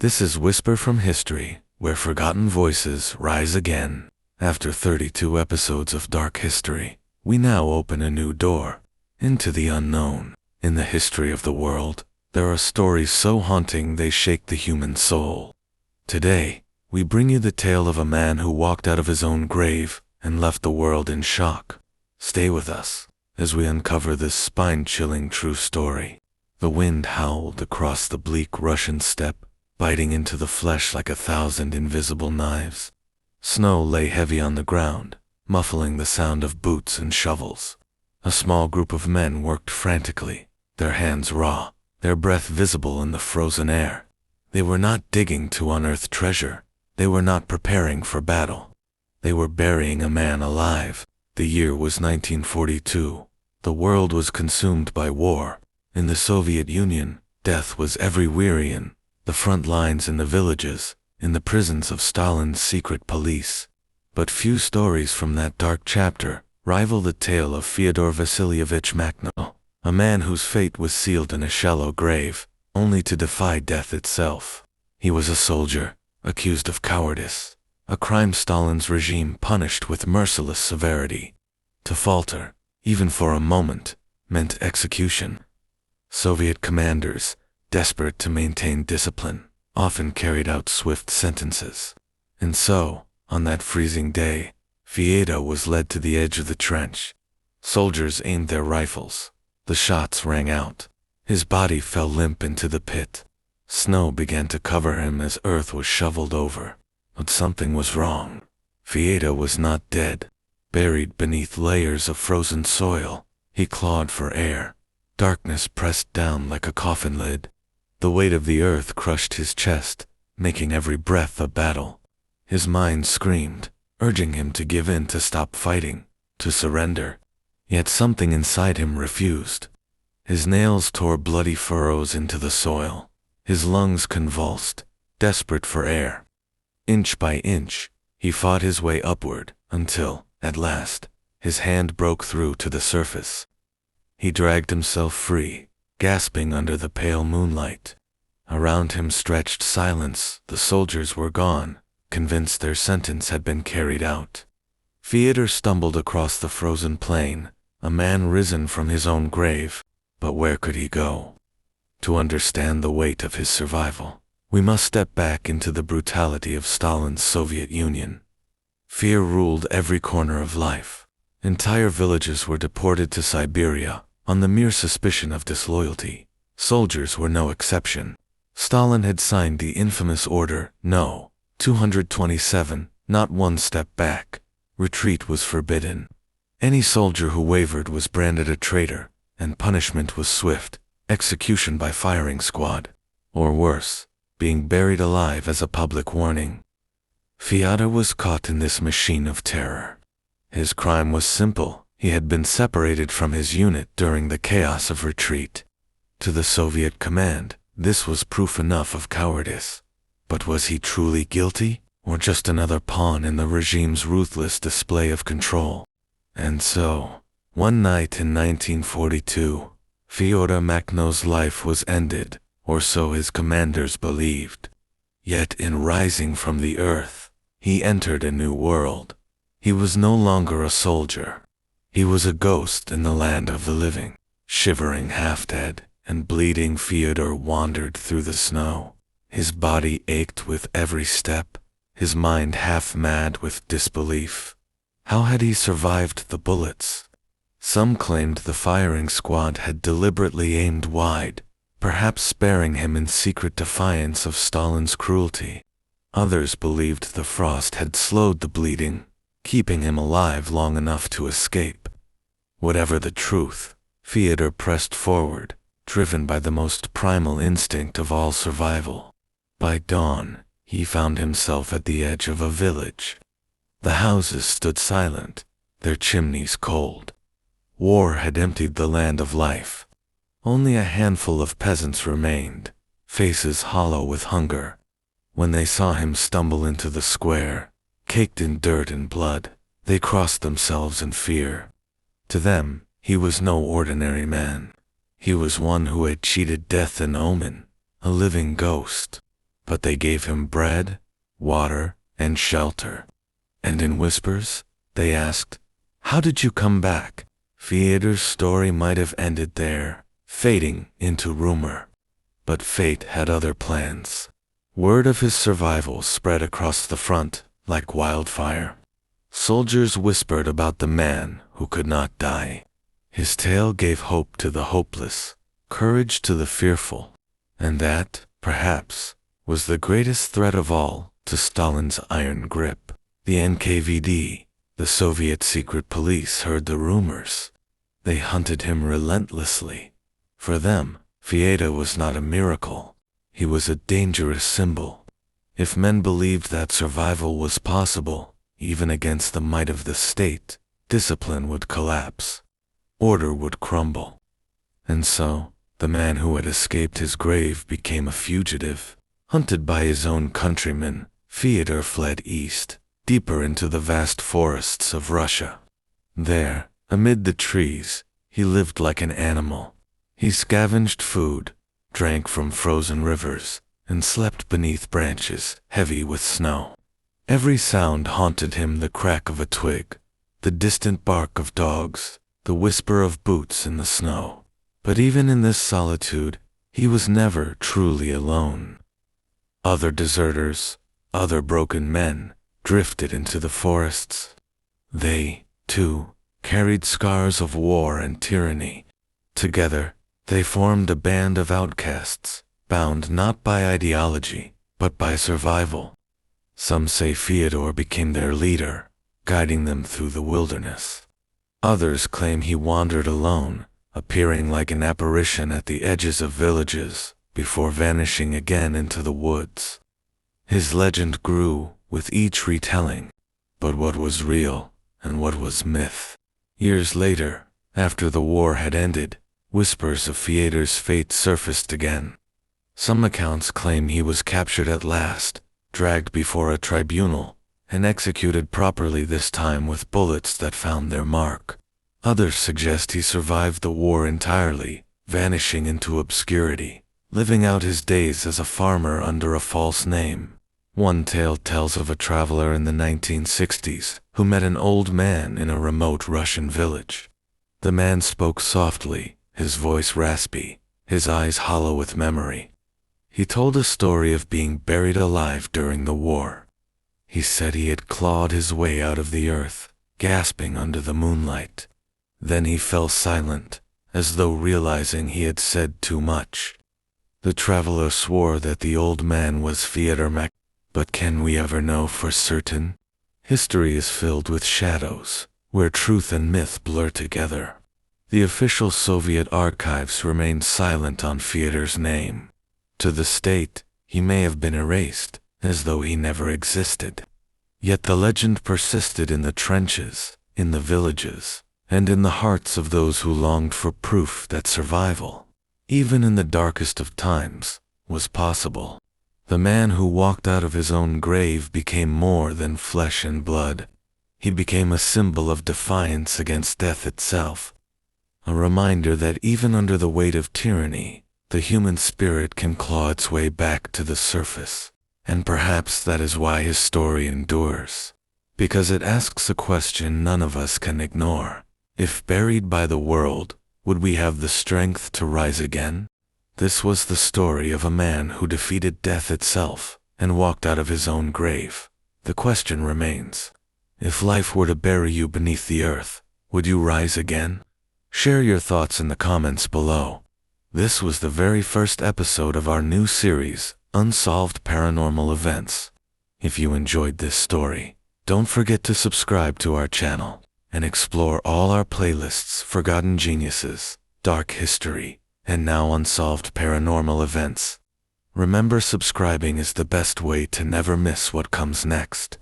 This is Whisper from History, where forgotten voices rise again. After 32 episodes of dark history, we now open a new door into the unknown. In the history of the world, there are stories so haunting they shake the human soul. Today, we bring you the tale of a man who walked out of his own grave and left the world in shock. Stay with us as we uncover this spine-chilling true story. The wind howled across the bleak Russian steppe, biting into the flesh like 1,000 invisible knives. Snow lay heavy on the ground, muffling the sound of boots and shovels. A small group of men worked frantically, their hands raw, their breath visible in the frozen air. They were not digging to unearth treasure. They were not preparing for battle. They were burying a man alive. The year was 1942. The world was consumed by war. In the Soviet Union, death was everywhere, in the front lines in the villages, in the prisons of Stalin's secret police. But few stories from that dark chapter rival the tale of Fyodor Vasilyevich Makhno, a man whose fate was sealed in a shallow grave, only to defy death itself. He was a soldier, accused of cowardice, a crime Stalin's regime punished with merciless severity. To falter, even for a moment, meant execution. Soviet commanders, desperate to maintain discipline, often carried out swift sentences. And so, on that freezing day, Fyodor was led to the edge of the trench. Soldiers aimed their rifles. The shots rang out. His body fell limp into the pit. Snow began to cover him as earth was shoveled over. But something was wrong. Fyodor was not dead. Buried beneath layers of frozen soil, he clawed for air. Darkness pressed down like a coffin lid. The weight of the earth crushed his chest, making every breath a battle. His mind screamed, urging him to give in, to stop fighting, to surrender. Yet something inside him refused. His nails tore bloody furrows into the soil. His lungs convulsed, desperate for air. Inch by inch, he fought his way upward, until, at last, his hand broke through to the surface. He dragged himself free, gasping under the pale moonlight. Around him stretched silence. The soldiers were gone, convinced their sentence had been carried out. Fyodor stumbled across the frozen plain, a man risen from his own grave. But where could he go? To understand the weight of his survival, we must step back into the brutality of Stalin's Soviet Union. Fear ruled every corner of life. Entire villages were deported to Siberia on the mere suspicion of disloyalty. Soldiers were no exception. Stalin had signed the infamous Order No. 227, not one step back. Retreat was forbidden. Any soldier who wavered was branded a traitor, and punishment was swift, execution by firing squad, or worse, being buried alive as a public warning. Fyodor was caught in this machine of terror. His crime was simple. He had been separated from his unit during the chaos of retreat. To the Soviet command, this was proof enough of cowardice. But was he truly guilty, or just another pawn in the regime's ruthless display of control? And so, one night in 1942, Fyodor Makhno's life was ended, or so his commanders believed. Yet in rising from the earth, he entered a new world. He was no longer a soldier. He was a ghost in the land of the living. Shivering, half-dead, and bleeding, Fyodor wandered through the snow. His body ached with every step, his mind half-mad with disbelief. How had he survived the bullets? Some claimed the firing squad had deliberately aimed wide, perhaps sparing him in secret defiance of Stalin's cruelty. Others believed the frost had slowed the bleeding, keeping him alive long enough to escape. Whatever the truth, Fyodor pressed forward, driven by the most primal instinct of all survival. By dawn, he found himself at the edge of a village. The houses stood silent, their chimneys cold. War had emptied the land of life. Only a handful of peasants remained, faces hollow with hunger. When they saw him stumble into the square, caked in dirt and blood, they crossed themselves in fear. To them, he was no ordinary man. He was one who had cheated death and omen, a living ghost. but they gave him bread, water, and shelter. And in whispers, they asked, "How did you come back?" Theater's story might have ended there, fading into rumor. But fate had other plans. Word of his survival spread across the front like wildfire. Soldiers whispered about the man who could not die. His tale gave hope to the hopeless, courage to the fearful, and that, perhaps, was the greatest threat of all to Stalin's iron grip. The NKVD, the Soviet secret police, heard the rumors. They hunted him relentlessly. For them, Fieta was not a miracle. He was a dangerous symbol. If men believed that survival was possible, even against the might of the state, discipline would collapse. Order would crumble. And so, the man who had escaped his grave became a fugitive. Hunted by his own countrymen, Fyodor fled east, deeper into the vast forests of Russia. There, amid the trees, he lived like an animal. He scavenged food, drank from frozen rivers, and slept beneath branches heavy with snow. Every sound haunted him: the crack of a twig, the distant bark of dogs, the whisper of boots in the snow. But even in this solitude, he was never truly alone. Other deserters, other broken men, drifted into the forests. They, too, carried scars of war and tyranny. Together, they formed a band of outcasts, bound not by ideology, but by survival. Some say Fyodor became their leader, guiding them through the wilderness. Others claim he wandered alone, appearing like an apparition at the edges of villages, before vanishing again into the woods. His legend grew with each retelling, but what was real and what was myth? Years later, after the war had ended, whispers of Fyodor's fate surfaced again. Some accounts claim he was captured at last, dragged before a tribunal, and executed properly, this time with bullets that found their mark. Others suggest he survived the war entirely, vanishing into obscurity, living out his days as a farmer under a false name. One tale tells of a traveler in the 1960s who met an old man in a remote Russian village. The man spoke softly, his voice raspy, his eyes hollow with memory. He told a story of being buried alive during the war. He said he had clawed his way out of the earth, gasping under the moonlight. Then he fell silent, as though realizing he had said too much. The traveler swore that the old man was Fyodor Mak. But can we ever know for certain? History is filled with shadows, where truth and myth blur together. The official Soviet archives remain silent on Fyodor's name. To the state, he may have been erased, as though he never existed. Yet the legend persisted in the trenches, in the villages, and in the hearts of those who longed for proof that survival, even in the darkest of times, was possible. The man who walked out of his own grave became more than flesh and blood. He became a symbol of defiance against death itself, a reminder that even under the weight of tyranny, the human spirit can claw its way back to the surface. And perhaps that is why his story endures, because it asks a question none of us can ignore. If buried by the world, would we have the strength to rise again? This was the story of a man who defeated death itself and walked out of his own grave. The question remains: if life were to bury you beneath the earth, would you rise again? Share your thoughts in the comments below. This was the very first episode of our new series, Unsolved Paranormal Events. If you enjoyed this story, don't forget to subscribe to our channel and explore all our playlists: Forgotten Geniuses, Dark History, and now Unsolved Paranormal Events. Remember, subscribing is the best way to never miss what comes next.